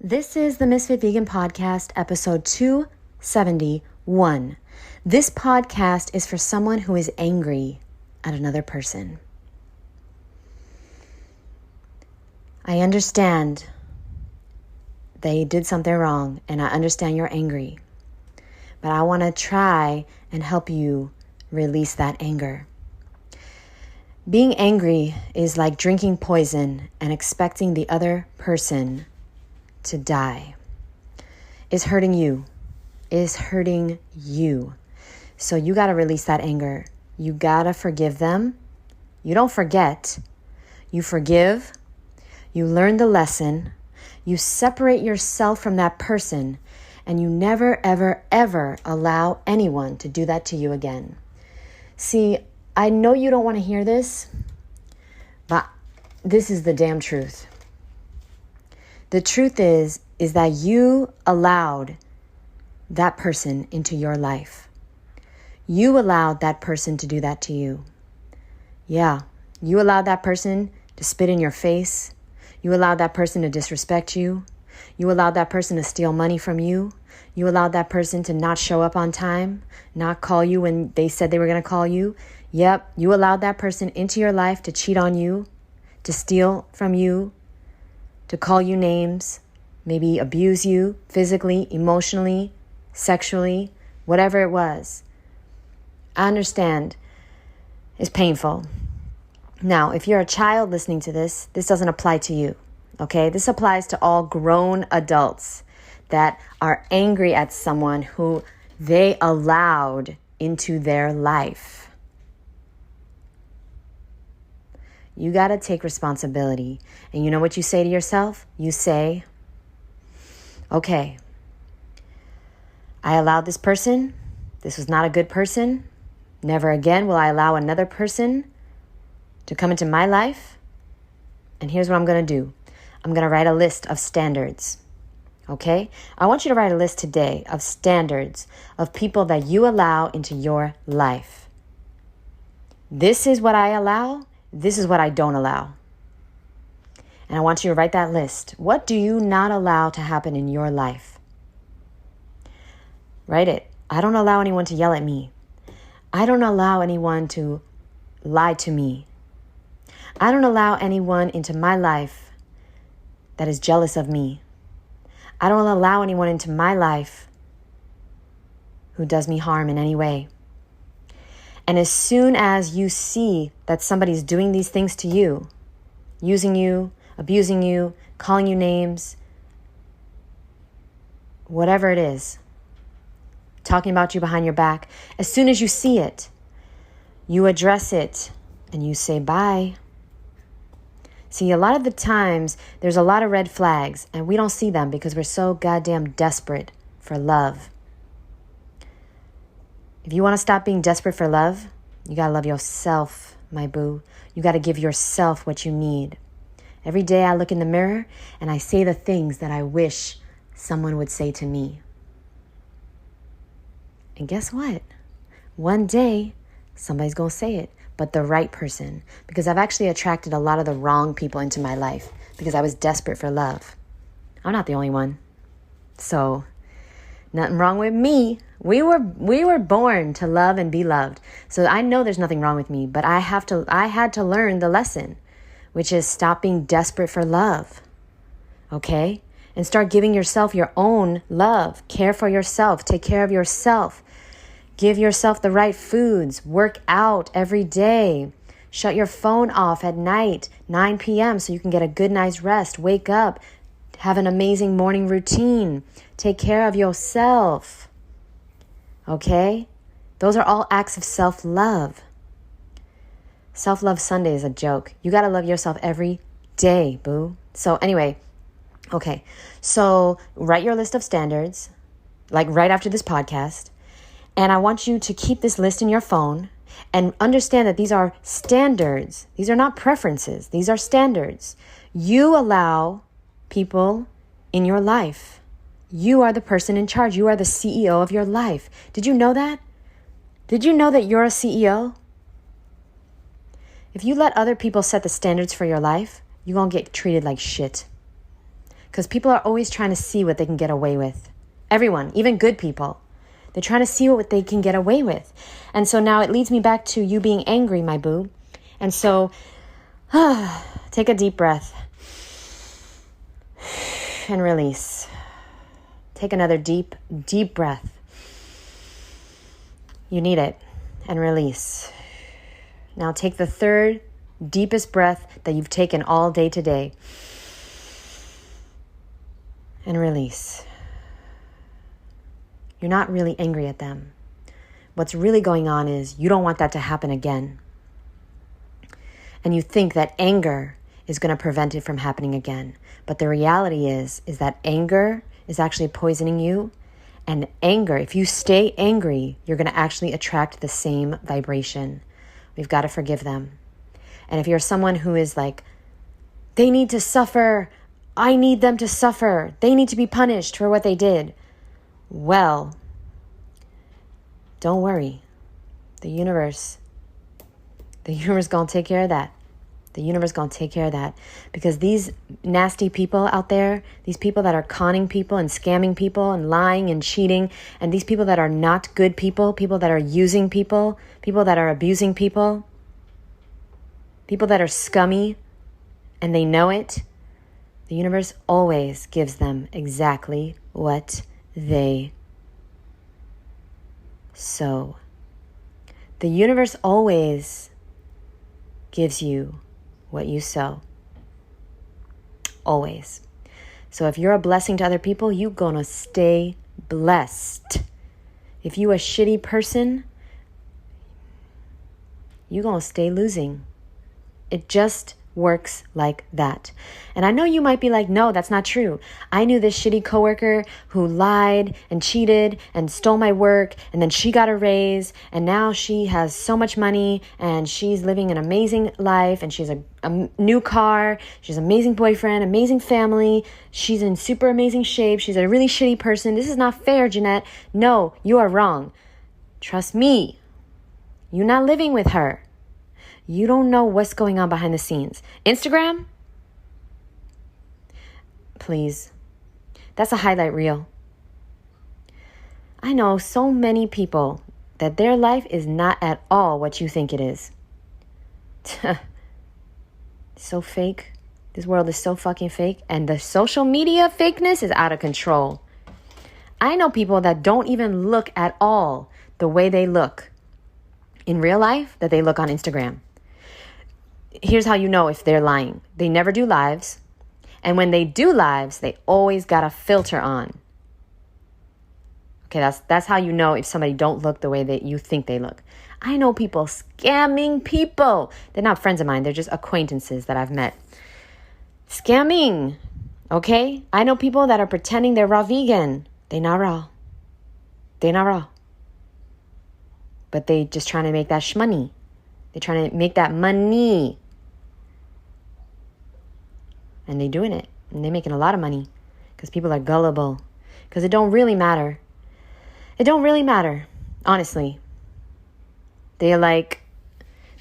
This is the Ms.FitVegan podcast, episode 271. This podcast is for someone who is angry at another person. I understand they did something wrong, and I understand you're angry. But I want to try and help you release that anger. Being angry is like drinking poison and expecting the other person to die. It's hurting you. It's hurting you. So you got to release that anger. You got to forgive them. You don't forget. You forgive. You learn the lesson. You separate yourself from that person. And you never, ever, ever allow anyone to do that to you again. See, I know you don't want to hear this, but this is the damn truth. The truth is that you allowed that person into your life. You allowed that person to do that to you. Yeah, you allowed that person to spit in your face. You allowed that person to disrespect you. You allowed that person to steal money from you. You allowed that person to not show up on time, not call you when they said they were going to call you. Yep, you allowed that person into your life to cheat on you, to steal from you, to call you names, maybe abuse you physically, emotionally, sexually, whatever it was. I understand it's painful. Now, if you're a child listening to this doesn't apply to you, okay? This applies to all grown adults that are angry at someone who they allowed into their life. You got to take responsibility. And you know what you say to yourself? You say, okay, I allowed this person. This was not a good person. Never again will I allow another person to come into my life. And here's what I'm going to do. I'm going to write a list of standards. Okay? I want you to write a list today of standards of people that you allow into your life. This is what I allow. This is what I don't allow. And I want you to write that list. What do you not allow to happen in your life? Write it. I don't allow anyone to yell at me. I don't allow anyone to lie to me. I don't allow anyone into my life that is jealous of me. I don't allow anyone into my life who does me harm in any way. And as soon as you see that somebody's doing these things to you, using you, abusing you, calling you names, whatever it is, talking about you behind your back, as soon as you see it, you address it and you say bye. See, a lot of the times there's a lot of red flags and we don't see them because we're so goddamn desperate for love. If you want to stop being desperate for love, you got to love yourself, my boo. You got to give yourself what you need. Every day I look in the mirror and I say the things that I wish someone would say to me. And guess what? One day, somebody's going to say it, but the right person. Because I've actually attracted a lot of the wrong people into my life because I was desperate for love. I'm not the only one. So, nothing wrong with me. We were born to love and be loved. So I know there's nothing wrong with me, but I had to learn the lesson, which is stop being desperate for love. Okay? And start giving yourself your own love. Care for yourself. Take care of yourself. Give yourself the right foods. Work out every day. Shut your phone off at night, 9 p.m. so you can get a good night's rest. Wake up. Have an amazing morning routine. Take care of yourself. Okay? Those are all acts of self-love. Self-love Sunday is a joke. You got to love yourself every day, boo. So anyway, okay. So write your list of standards, like right after this podcast. And I want you to keep this list in your phone and understand that these are standards. These are not preferences. These are standards. You allow people in your life. You are the person in charge. You are the CEO of your life. Did you know that? Did you know that you're a CEO? If you let other people set the standards for your life, you're going to get treated like shit. Because people are always trying to see what they can get away with. Everyone, even good people. They're trying to see what they can get away with. And so now it leads me back to you being angry, my boo. And so take a deep breath and release. Take another deep, deep breath. You need it. And release. Now take the third deepest breath that you've taken all day today. And release. You're not really angry at them. What's really going on is you don't want that to happen again. And you think that anger is going to prevent it from happening again. But the reality is that anger is actually poisoning you. And anger, if you stay angry, you're going to actually attract the same vibration. We've got to forgive them. And if you're someone who is like, they need to suffer, I need them to suffer, they need to be punished for what they did. Well, don't worry. The universe going to take care of that. The universe going to take care of that. Because these nasty people out there, these people that are conning people and scamming people and lying and cheating, and these people that are not good people, people that are using people, people that are abusing people, people that are scummy and they know it, the universe always gives them exactly what they sow. The universe always gives you what you sow. Always. So if you're a blessing to other people, you're going to stay blessed. If you a shitty person, you're going to stay losing. It just works like that. And I know you might be like, no, that's not true. I knew this shitty coworker who lied and cheated and stole my work, and then she got a raise, and now she has so much money, and she's living an amazing life, and she's a new car, she's an amazing boyfriend, amazing family, she's in super amazing shape, she's a really shitty person. This is not fair, Jeanette. No, you are wrong. Trust me. You're not living with her. You don't know what's going on behind the scenes. Instagram? Please. That's a highlight reel. I know so many people that their life is not at all what you think it is. So fake. This world is so fucking fake. And the social media fakeness is out of control. I know people that don't even look at all the way they look in real life that they look on Instagram. Here's how you know if they're lying. They never do lives. And when they do lives, they always got a filter on. Okay, that's how you know if somebody don't look the way that you think they look. I know people scamming people. They're not friends of mine. They're just acquaintances that I've met. Scamming. Okay? I know people that are pretending they're raw vegan. They not raw. They not raw. But they just trying to make that shmoney. They're trying to make that money. And they doing it. And they're making a lot of money. Because people are gullible. Because it don't really matter. It don't really matter. Honestly. They're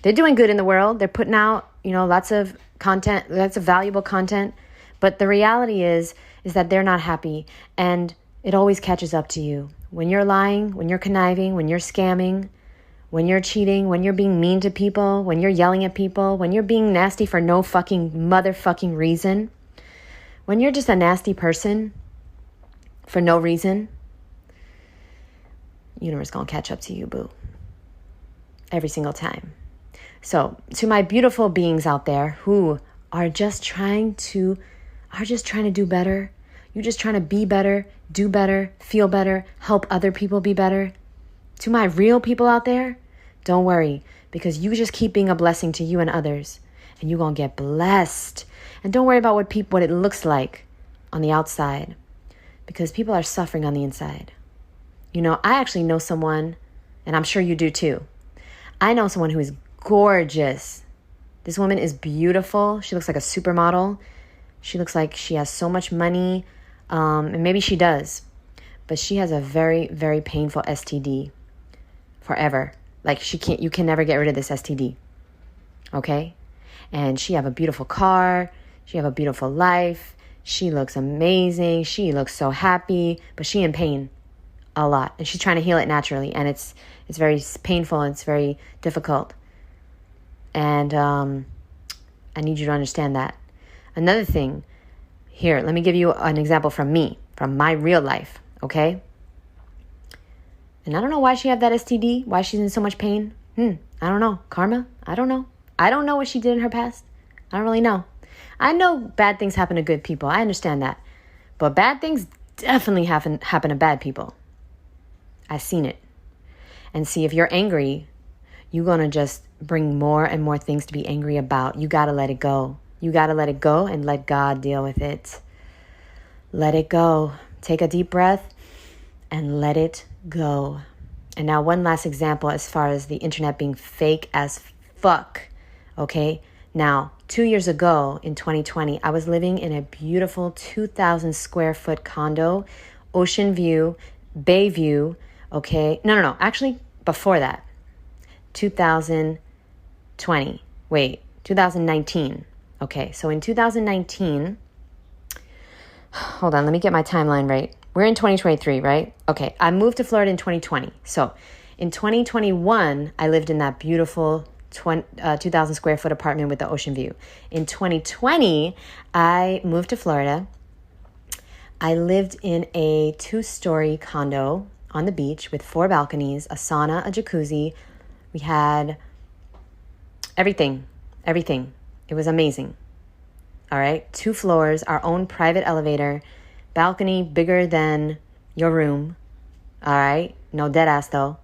doing good in the world. They're putting out, lots of content, lots of valuable content. But the reality is that they're not happy. And it always catches up to you. When you're lying, when you're conniving, when you're scamming, when you're cheating, when you're being mean to people, when you're yelling at people, when you're being nasty for no fucking motherfucking reason, when you're just a nasty person for no reason, universe gonna catch up to you, boo. Every single time. So to my beautiful beings out there who are just trying to do better, you're just trying to be better, do better, feel better, help other people be better. To my real people out there, don't worry, because you just keep being a blessing to you and others, and you're going to get blessed. And don't worry about what it looks like on the outside, because people are suffering on the inside. I actually know someone, and I'm sure you do too. I know someone who is gorgeous. This woman is beautiful. She looks like a supermodel. She looks like she has so much money, and maybe she does, but she has a very, very painful STD. Forever. You can never get rid of this STD. Okay? And she have a beautiful car. She have a beautiful life. She looks amazing. She looks so happy, but she in pain a lot. And she's trying to heal it naturally. And it's very painful and it's very difficult. And I need you to understand that. Another thing, here, let me give you an example from me, from my real life, okay? And I don't know why she had that STD, why she's in so much pain. I don't know. Karma? I don't know. I don't know what she did in her past. I don't really know. I know bad things happen to good people. I understand that. But bad things definitely happen to bad people. I've seen it. And see, if you're angry, you're going to just bring more and more things to be angry about. You got to let it go. You got to let it go and let God deal with it. Let it go. Take a deep breath and let it go. And now one last example as far as the internet being fake as fuck. Okay? Now, 2 years ago in 2020, I was living in a beautiful 2,000 square foot condo, ocean view, bay view. Okay? No. Actually, before that, 2019. Okay, so in 2019, hold on, let me get my timeline right. We're in 2023, right? Okay, I moved to Florida in 2020. So in 2021, I lived in that beautiful 2,000 square foot apartment with the ocean view. In 2020, I moved to Florida. I lived in a 2-story condo on the beach with 4 balconies, a sauna, a jacuzzi. We had everything. It was amazing. All right. 2 floors, our own private elevator, balcony bigger than your room. All right. No dead ass though.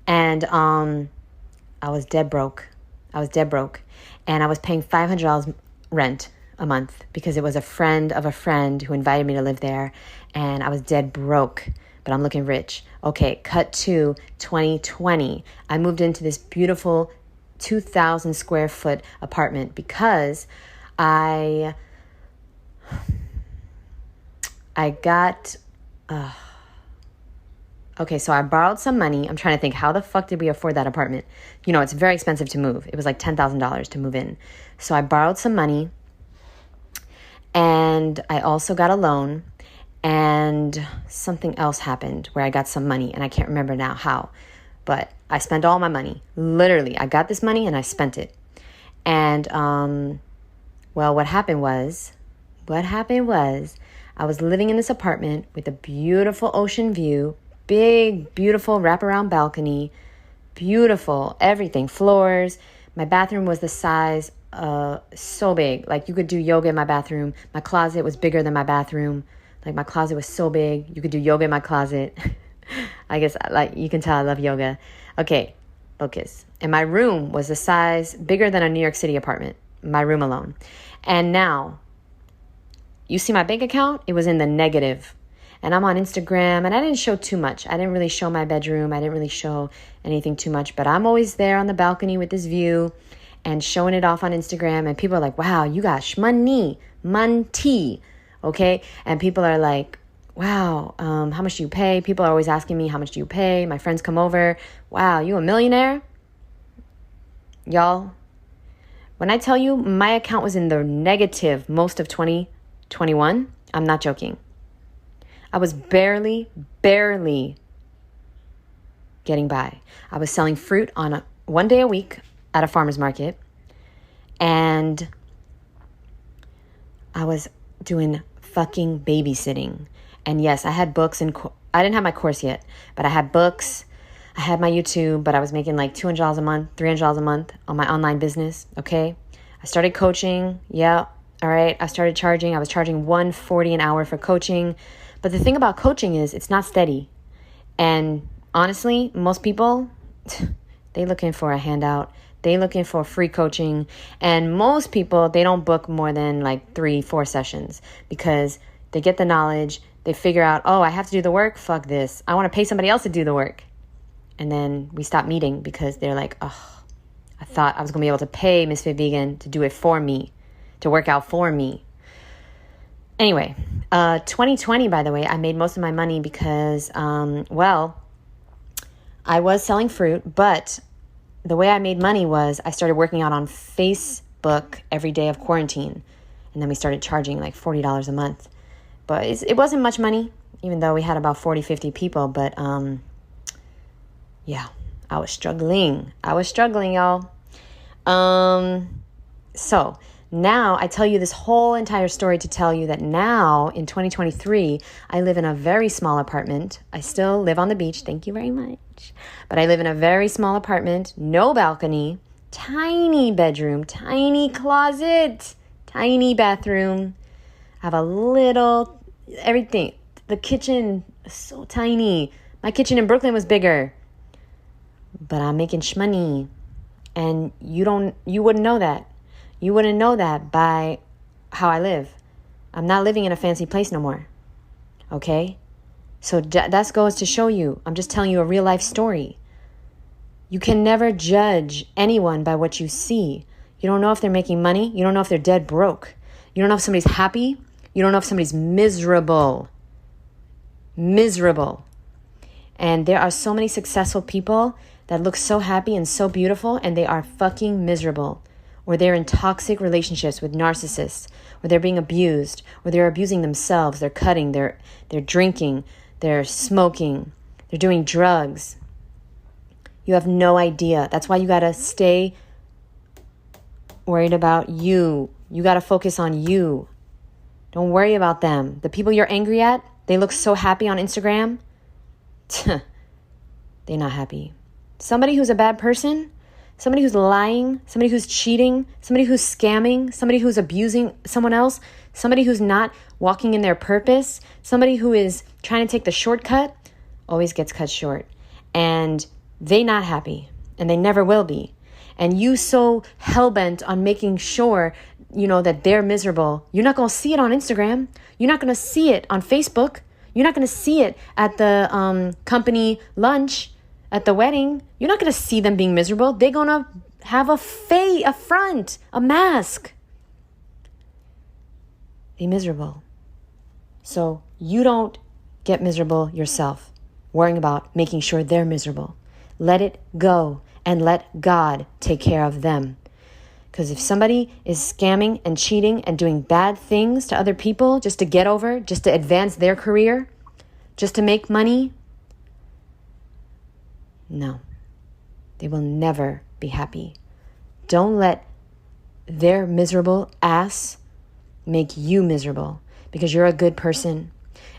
And I was dead broke. And I was paying $500 rent a month because it was a friend of a friend who invited me to live there. And I was dead broke, but I'm looking rich. Okay. Cut to 2020. I moved into this beautiful 2,000 square foot apartment because I got, okay, so I borrowed some money. I'm trying to think, how the fuck did we afford that apartment? You know, it's very expensive to move. It was like $10,000 to move in. So I borrowed some money and I also got a loan and something else happened where I got some money and I can't remember now how. But I spent all my money. Literally, I got this money and I spent it. And, well, what happened was I was living in this apartment with a beautiful ocean view, big, beautiful wraparound balcony, beautiful, everything, floors. My bathroom was the size, so big. Like you could do yoga in my bathroom. My closet was bigger than my bathroom. Like my closet was so big. You could do yoga in my closet. I guess, like, you can tell I love yoga. Okay, focus. And my room was the size bigger than a New York City apartment, my room alone. And now, you see my bank account? It was in the negative. And I'm on Instagram, and I didn't show too much. I didn't really show my bedroom. I didn't really show anything too much. But I'm always there on the balcony with this view and showing it off on Instagram. And people are like, wow, you got money, okay? And people are like, wow, how much do you pay? People are always asking me, how much do you pay? My friends come over. Wow, you a millionaire? Y'all, when I tell you my account was in the negative most of 2021, I'm not joking. I was barely getting by. I was selling fruit on one day a week at a farmer's market. And I was doing fucking babysitting. And yes, I had books and I didn't have my course yet, but I had books. I had my YouTube, but I was making like $200 a month, $300 a month on my online business. Okay. I started coaching. Yeah. All right. I was charging $140 an hour for coaching. But the thing about coaching is it's not steady. And honestly, most people, they looking for a handout. They looking for free coaching. And most people, they don't book more than like 3-4 sessions because they get the knowledge. They figure out, oh, I have to do the work. Fuck this. I want to pay somebody else to do the work. And then we stop meeting because they're like, oh, I thought I was going to be able to pay Ms.FitVegan to do it for me, to work out for me. Anyway, 2020, by the way, I made most of my money because, well, I was selling fruit, but the way I made money was I started working out on Facebook every day of quarantine. And then we started charging like $40 a month. But it wasn't much money, even though we had about 40, 50 people. But yeah, I was struggling. Y'all. So now I tell you this whole entire story to tell you that now in 2023, I live in a very small apartment. I still live on the beach. Thank you very much. But I live in a very small apartment, no balcony, tiny bedroom, tiny closet, tiny bathroom. I have a little, everything. The kitchen is so tiny. My kitchen in Brooklyn was bigger. But I'm making shmoney. And you wouldn't know that. You wouldn't know that by how I live. I'm not living in a fancy place no more. Okay? So that goes to show you. I'm just telling you a real life story. You can never judge anyone by what you see. You don't know if they're making money. You don't know if they're dead broke. You don't know if somebody's happy. You don't know if somebody's miserable. Miserable. And there are so many successful people that look so happy and so beautiful, and they are fucking miserable. Or they're in toxic relationships with narcissists, or they're being abused, or they're abusing themselves, they're cutting, they're drinking, they're smoking, they're doing drugs. You have no idea. That's why you gotta stay worried about you. You gotta focus on you. Don't worry about them. The people you're angry at, they look so happy on Instagram. They're not happy. Somebody who's a bad person, somebody who's lying, somebody who's cheating, somebody who's scamming, somebody who's abusing someone else, somebody who's not walking in their purpose, somebody who is trying to take the shortcut, always gets cut short. And they not happy, and they never will be. And you so hell-bent on making sure, that they're miserable. You're not going to see it on Instagram. You're not going to see it on Facebook. You're not going to see it at the company lunch, at the wedding. You're not going to see them being miserable. They're going to have a front, a mask. Be miserable. So you don't get miserable yourself, worrying about making sure they're miserable. Let it go and let God take care of them. Because if somebody is scamming and cheating and doing bad things to other people just to get over, just to advance their career, just to make money, no, they will never be happy. Don't let their miserable ass make you miserable, because you're a good person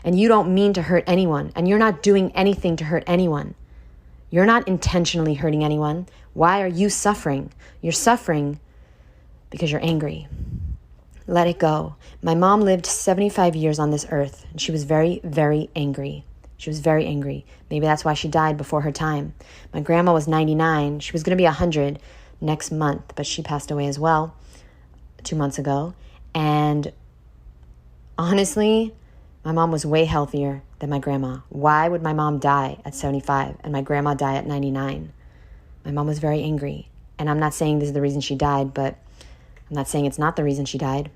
and you don't mean to hurt anyone, and you're not doing anything to hurt anyone. You're not intentionally hurting anyone. Why are you suffering? You're suffering because you're angry. Let it go. My mom lived 75 years on this earth, and she was very, very angry. She was very angry. Maybe that's why she died before her time. My grandma was 99. She was going to be 100 next month, but she passed away as well 2 months ago. And honestly, my mom was way healthier than my grandma. Why would my mom die at 75 and my grandma die at 99? My mom was very angry. And I'm not saying this is the reason she died, but I'm not saying it's not the reason she died.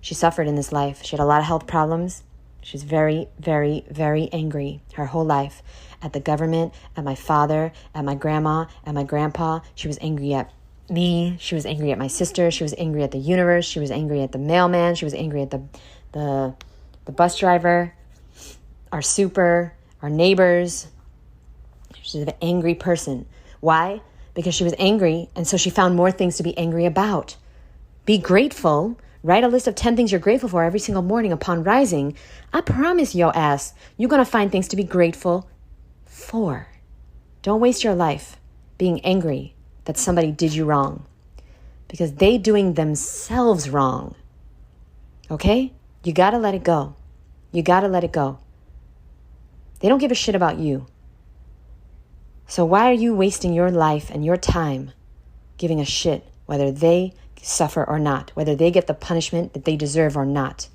She suffered in this life. She had a lot of health problems. She's very, very, very angry her whole life at the government, at my father, at my grandma, at my grandpa. She was angry at me. She was angry at my sister. She was angry at the universe. She was angry at the mailman. She was angry at the bus driver, our super, our neighbors. She's an angry person. Why? Because she was angry, and so she found more things to be angry about. Be grateful. Write a list of 10 things you're grateful for every single morning upon rising. I promise your ass, you're going to find things to be grateful for. Don't waste your life being angry that somebody did you wrong, because they doing themselves wrong. Okay? You got to let it go. You got to let it go. They don't give a shit about you. So why are you wasting your life and your time giving a shit whether they suffer or not, whether they get the punishment that they deserve or not?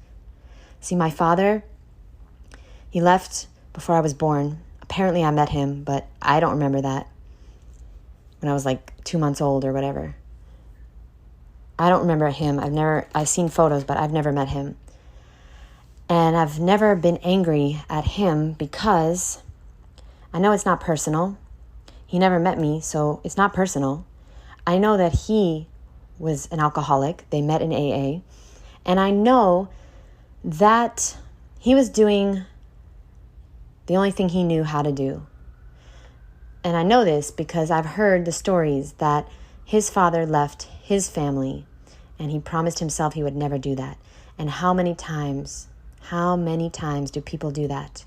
See, my father, he left before I was born. Apparently I met him, but I don't remember that. When I was like 2 months old or whatever. I don't remember him. I've seen photos, but I've never met him. And I've never been angry at him because I know it's not personal. He never met me, so it's not personal. I know that he was an alcoholic. They met in AA. And I know that he was doing the only thing he knew how to do. And I know this because I've heard the stories that his father left his family and he promised himself he would never do that. And how many times do people do that?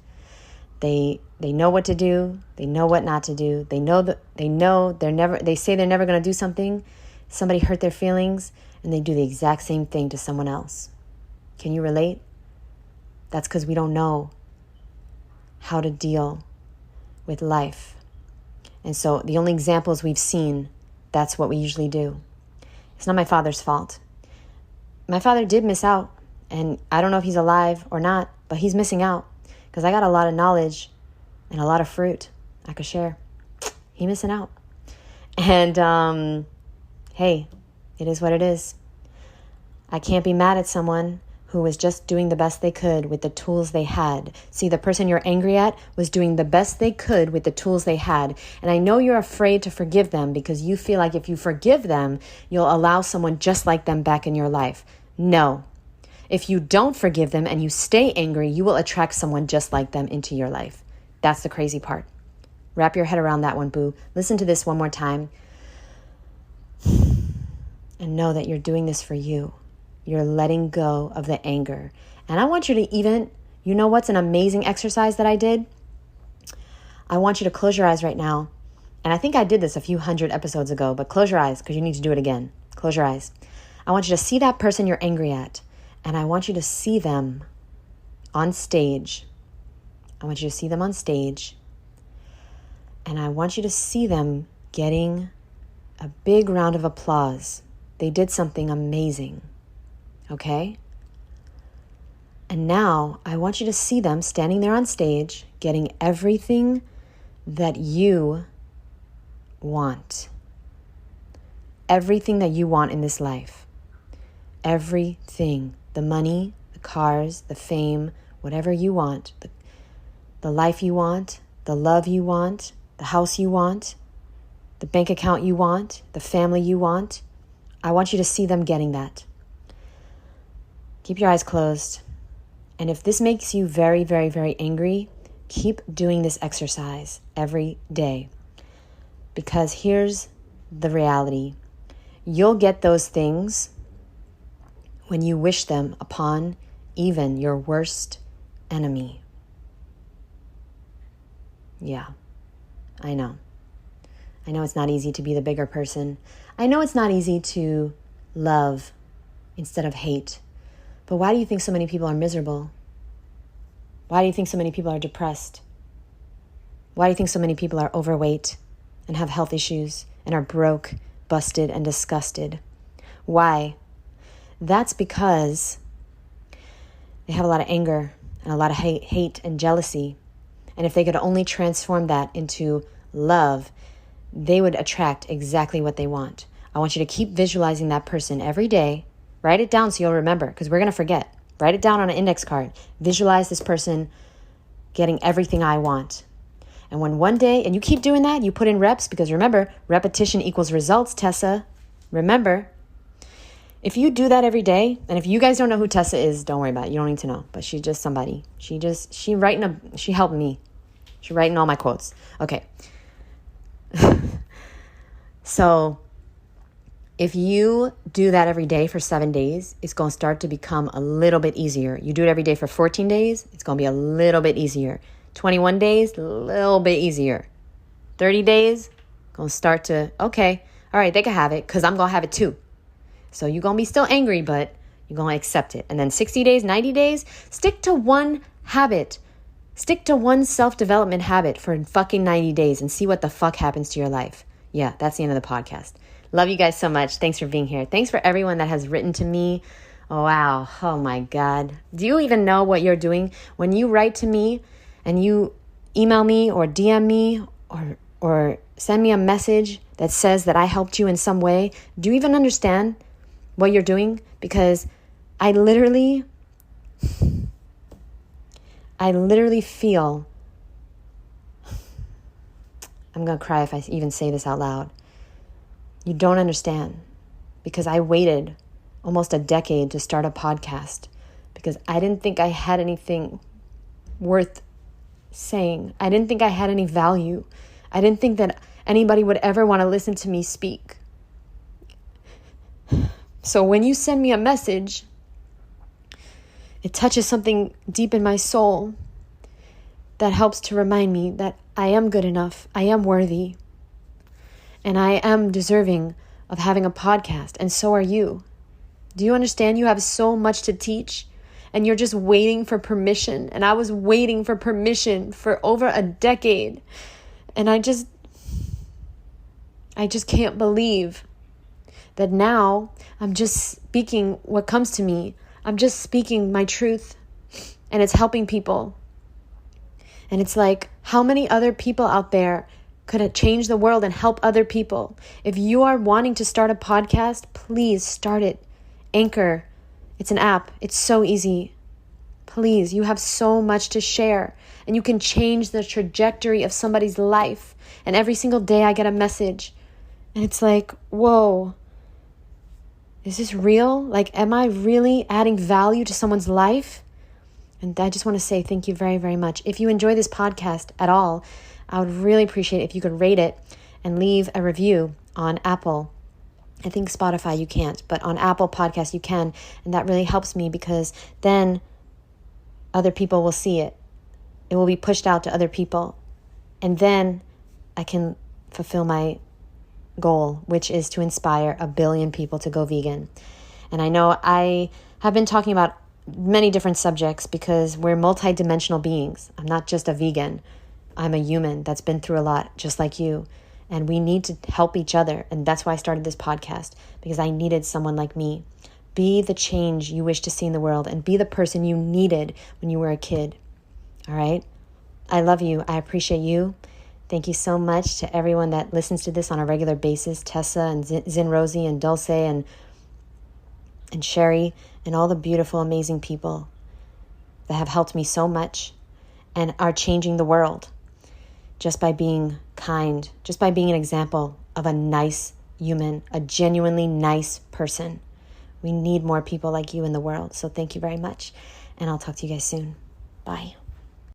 They know what to do. They know what not to do. They say they're never going to do something. Somebody hurt their feelings and they do the exact same thing to someone else. Can you relate? That's because we don't know how to deal with life. And so the only examples we've seen, that's what we usually do. It's not my father's fault. My father did miss out. And I don't know if he's alive or not, but he's missing out. Because I got a lot of knowledge and a lot of fruit I could share. He missing out. And hey, it is what it is. I can't be mad at someone who was just doing the best they could with the tools they had. See, the person you're angry at was doing the best they could with the tools they had. And I know you're afraid to forgive them because you feel like if you forgive them, you'll allow someone just like them back in your life. No. If you don't forgive them and you stay angry, you will attract someone just like them into your life. That's the crazy part. Wrap your head around that one, boo. Listen to this one more time. And know that you're doing this for you. You're letting go of the anger. And I want you to you know what's an amazing exercise that I did? I want you to close your eyes right now. And I think I did this a few hundred episodes ago, but close your eyes because you need to do it again. Close your eyes. I want you to see that person you're angry at. And I want you to see them on stage. I want you to see them on stage. And I want you to see them getting a big round of applause. They did something amazing. Okay? And now I want you to see them standing there on stage, getting everything that you want. Everything that you want in this life. Everything. The money, the cars, the fame, whatever you want. The life you want, the love you want, the house you want, the bank account you want, the family you want. I want you to see them getting that. Keep your eyes closed. And if this makes you very, very, very angry, keep doing this exercise every day. Because here's the reality. You'll get those things when you wish them upon even your worst enemy. Yeah, I know. I know it's not easy to be the bigger person. I know it's not easy to love instead of hate. But why do you think so many people are miserable? Why do you think so many people are depressed? Why do you think so many people are overweight and have health issues and are broke, busted, and disgusted? Why? That's because they have a lot of anger and a lot of hate and jealousy. And if they could only transform that into love, they would attract exactly what they want. I want you to keep visualizing that person every day. Write it down so you'll remember, because we're going to forget. Write it down on an index card. Visualize this person getting everything I want. And when one day, and you keep doing that, you put in reps, because remember, repetition equals results, Tessa. Remember, if you do that every day, and if you guys don't know who Tessa is, don't worry about it. You don't need to know. But she's just somebody. She helped me. She writing all my quotes. Okay. So if you do that every day for 7 days, it's going to start to become a little bit easier. You do it every day for 14 days, it's going to be a little bit easier. 21 days, a little bit easier. 30 days, going to start to, okay, all right, they can have it because I'm going to have it too. So you're going to be still angry, but you're going to accept it. And then 60 days, 90 days, stick to one habit. Stick to one self-development habit for fucking 90 days and see what the fuck happens to your life. Yeah, that's the end of the podcast. Love you guys so much. Thanks for being here. Thanks for everyone that has written to me. Oh, wow. Oh, my God. Do you even know what you're doing? When you write to me and you email me or DM me or send me a message that says that I helped you in some way, do you even understand what you're doing? Because I literally feel, I'm going to cry if I even say this out loud. You don't understand, because I waited almost a decade to start a podcast because I didn't think I had anything worth saying. I didn't think I had any value. I didn't think that anybody would ever want to listen to me speak. So when you send me a message, it touches something deep in my soul that helps to remind me that I am good enough, I am worthy, and I am deserving of having a podcast, and so are you. Do you understand? You have so much to teach, and you're just waiting for permission. And I was waiting for permission for over a decade, and I just can't believe that now I'm just speaking what comes to me. I'm just speaking my truth, and it's helping people. And it's like, how many other people out there could change the world and help other people? If you are wanting to start a podcast, please start it. Anchor. It's an app. It's so easy. Please, you have so much to share, and you can change the trajectory of somebody's life. And every single day I get a message, and it's like, whoa, is this real? Like, am I really adding value to someone's life? And I just want to say thank you very, very much. If you enjoy this podcast at all, I would really appreciate it if you could rate it and leave a review on Apple. I think Spotify you can't, but on Apple Podcasts you can. And that really helps me because then other people will see it. It will be pushed out to other people. And then I can fulfill my goal, which is to inspire 1 billion people to go vegan. And I know I have been talking about many different subjects because we're multidimensional beings. I'm not just a vegan. I'm a human that's been through a lot, just like you. And we need to help each other. And that's why I started this podcast, because I needed someone like me. Be the change you wish to see in the world, and be the person you needed when you were a kid. All right? I love you. I appreciate you. Thank you so much to everyone that listens to this on a regular basis. Tessa and Zin Rosie and Dulce and Sherry and all the beautiful, amazing people that have helped me so much and are changing the world just by being kind, just by being an example of a nice human, a genuinely nice person. We need more people like you in the world. So thank you very much, and I'll talk to you guys soon. Bye.